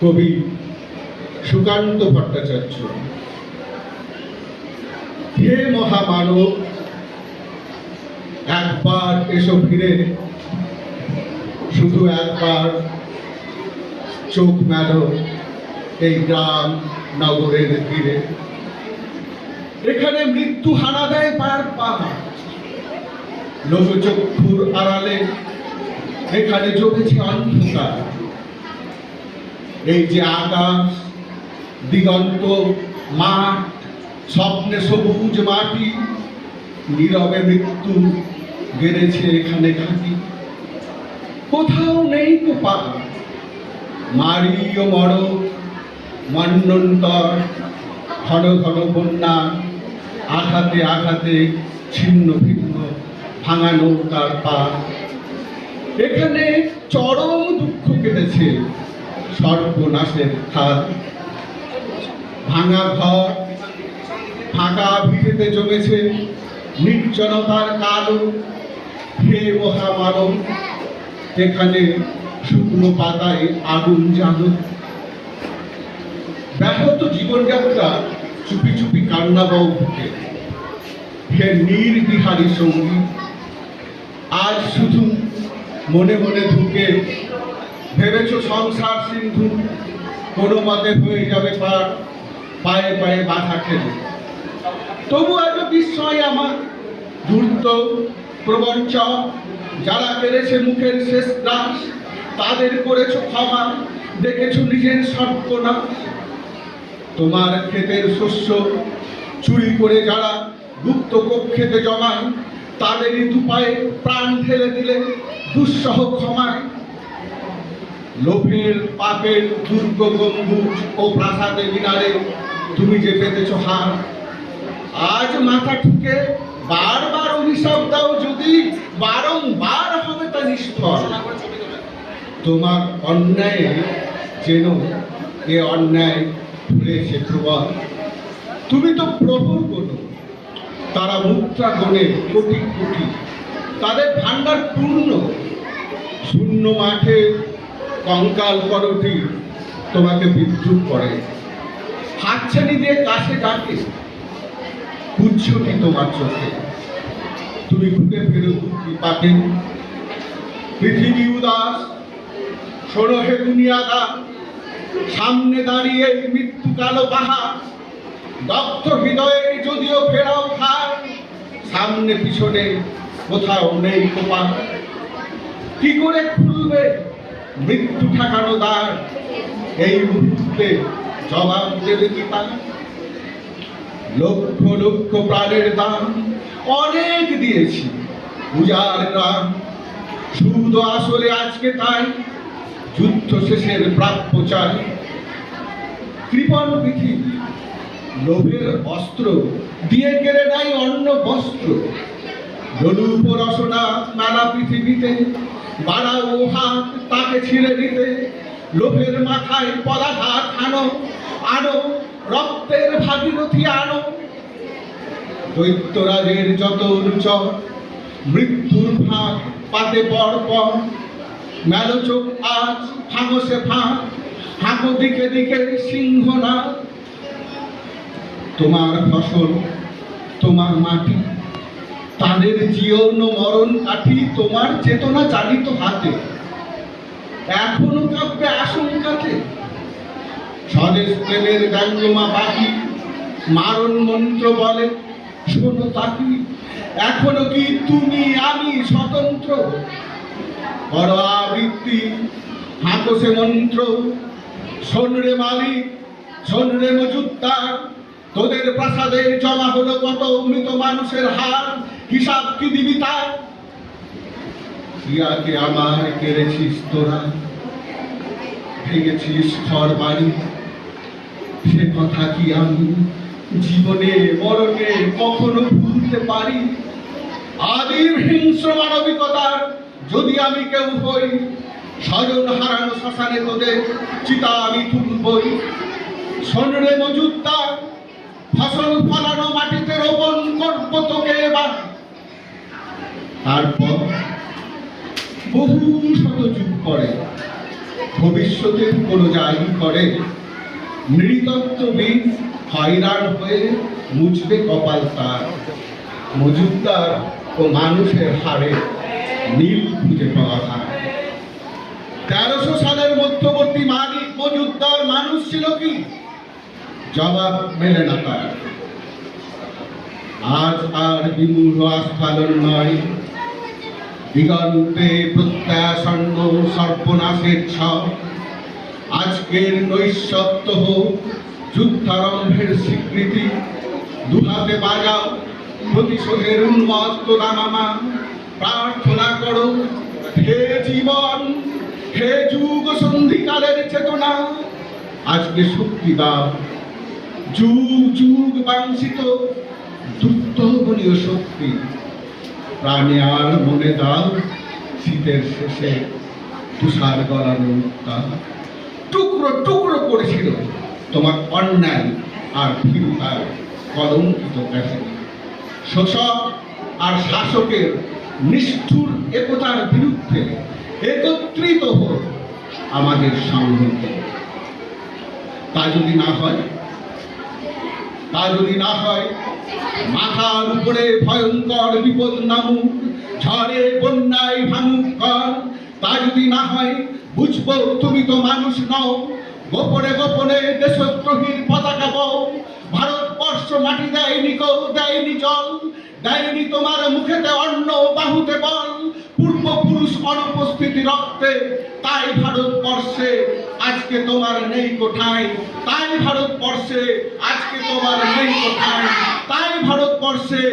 কবি সুকান্ত ভট্টাচার্য। হে মহামানব, একবার এসো ফিরে, শুধু একবার চোখ মেলো এই গ্রাম নগরের তীরে। এখানে মৃত্যু হানা দেয় পার পা, লোকচক্ষুর আড়ালে এখানে জমেছে অন্ধকার। এই যে আকাশ, দিগন্ত, মাঠ, স্বপ্নে সবুজ মাটি, নীরবে মৃত্যু গেড়েছে এখানে ঘাঁটি। কোথাও নেই তো পা, মারি ও মর, মন্বন্তর, ঘন ঘন বন্যা, আঘাতে আঘাতে ছিন্ন ভিন্ন ভাঙা নৌকার পা। এখানে চরম দুঃখ কেটেছে সর্বনাশের খাদ। ভাঙা ঘর, ফাঁকা ভিটেতে জমেছে নির্জনতার কালো। হে মহামানব, এখানে শুকনো পাতায় আগুন জ্বালো। ব্যাহত জীবনযাত্রা চুপি চুপি কান্না বউ বুকে। হে নির্বিহারী সঙ্গী, আজ শুধু মনে মনে ঢুকে ভেবেছ সংসার সিন্ধু কোনো মতে হয়ে যাবে পার, পায়ে পায়ে বাধা খেলে। তবু আজ বিস্ময় আমার ধূর্ত প্রবঞ্চক, যারা কেড়েছে মুখের শেষ গ্রাস, তাদের করেছ ক্ষমা, দেখেছ নিজের সর্বনাশ। তোমার ক্ষেতের শস্য চুরি করে যারা গুপ্ত কক্ষেতে জমায়, তাদেরই দুপায়ে প্রাণ ঢেলে দিলে দুঃসহ ক্ষমায়। লোভের পাপের দুর্গ গম্বুজ ও প্রাসাদে মিনারে তুমি যে পেতেছ হার, আজ মাথা ঠুকে বারবার অভিশাপ দাও যদি, বারংবার হবে তা নিষ্ফল। তোমার অন্যায়ে যেন এ অন্যায় ভুলেছে প্রবল। তুমি তো প্রহর গোনো, তারা মুদ্রা গোনে কোটি কোটি, তাদের ভান্ডার পূর্ণ। শূন্য মাঠে কঙ্কাল করটি তোমাকে বিদ্রুপ করে, হাতছানি দিয়ে কাছে ডাকে, কুচ্ছটি তোমার চোখে। তুমি ঘুরে ফেরো দুঃখী পাকে। পৃথিবী উদাস, শোনো হে দুনিয়াদা, সামনে দাঁড়িয়ে মৃত্যু কালো পাহাড়। দগ্ধ হৃদয়ে যদিও ফেরাও খায়, সামনে পিছনে কোথাও নেই কোপা। কি করে খুলবে মৃত্যু ঠেকানো দ্বার, এই মুহূর্তে জবাব দেবে কি তা? লক্ষ লক্ষ প্রাণের দাম অনেক দিয়েছি উজাড় গ্রাম, শুধু আসলে আজকে তাই যুদ্ধ শেষের প্রাপ্য চাই। কৃপণ পৃথিবী লোভের অস্ত্র দিয়ে কেড়ে নেয় অন্য বস্ত্র। লোলুপ রসনা মেলা পৃথিবীতে, বাড়াও হাত তাকে ছিঁড়ে দিতে। লোভের মাথায় পদাঘাত আনো, আনো রক্তের ভাগীরথী আনো। দৈত্যরাজের যত রুচর, মৃত্যুর ভাগ পাতে পর পর। মেলো চোখ আজ ভাঙো সে ফাঁক, হাঁকো দিকে দিকে সিংহনাদ। তোমার ফসল, তোমার মাটি, তাদের জীবন মরণ কাঠি তোমার চেতনা চালিত হাতে। এখনো কাঁপবে আশঙ্কাতে স্বদেশ প্রেমের ব্যঙ্গমা পাখি, মারণ মন্ত্র বলে শোনো তাকি। এখনো কি তুমি আমি স্বতন্ত্র? বড় আবৃত্তি হাঁকো সে মন্ত্র। শোন রে মালিক, শোন রে মজুদ্দার, তোদের প্রাসাদে জমা হলো কত মৃত মানুষের হার, হিসাব কি দিবি তার? ইয়াকে আমার কেড়েছিস তোরা, ভেঙেছিস ঘর বাড়ি, সে কথা কি আমি জীবনে মরণে কখনো ভুলতে পারি? আদিম হিংস্র মানবিকতার যদি আমি কেউ হই, স্বজন হারানো শ্মশানে তোদের চিতা আমি তুলবই। শোন রে মজুদ্দার, ফসল ফলানো মাটিতে রোপণ করবো তোকে এবার। তারপর বহু শত যুগ পরে ভবিষ্যতের কোনো যাই করে নৃতত্ত্ববিদ হয়রান হয়ে মুছবে কপাল তার। মজুমদার ও মানুষের হাড়ে নীল খুঁজে পাওয়া যায়। 1300 সালের মধ্যবর্তী মালিক মজুমদার মানুষ ছিল কি? জবাব মেলে না তার। আজ আর বিমূঢ় আস্ফালন নয়, দিগন্তে প্রত্যাসন্ন সর্বনাশের ছক। আজকের নৈঃশব্দ হোক যুদ্ধারম্ভের স্বীকৃতি। দুহাতে বাজাও প্রতিশোধের উন্মত্ত দামামা। প্রার্থনা করো হে জীবন, হে যুগ সন্ধিকালের চেতনা, আজকে শক্তি দাও। যুগ যুগ বাঞ্ছিত দুর্দমনীয় শক্তি, প্রাণে আর মনে দাও শীতের শেষে তুষার গলানো উত্তাপ। টুকরো টুকরো করেছিল তোমার অন্যায় আর ভীরুতার কলঙ্কিত কাহিনী। শোষক আর শাসকের নিষ্ঠুর একতার বিরুদ্ধে একত্রিত হোক আমাদের সংহতি। তা যদি না হয় মাথার উপরে ভয়ঙ্কর বিপদ নামুক, ঝড়ে বন্যায় ভাঙুক ঘর। তা যদি না হয় বুঝবো তুমি তো মানুষ নও, গোপনে গোপনে দেশদ্রোহীর পতাকা বও। ভারতবর্ষ মাটি দেয়নি কেউ, দেয়নি জল, দেয়নি তোমার মুখেতে অন্ন, বাহুতে বল। পূর্বপুরুষ অনুপস্থিতি রক্তে, তাই ভারতবর্ষে আজকে তোমার নেই কোঠায়। তাই ভারতবর্ষে আজকে তোমার নেই কোঠায়। তাই ভারতবর্ষে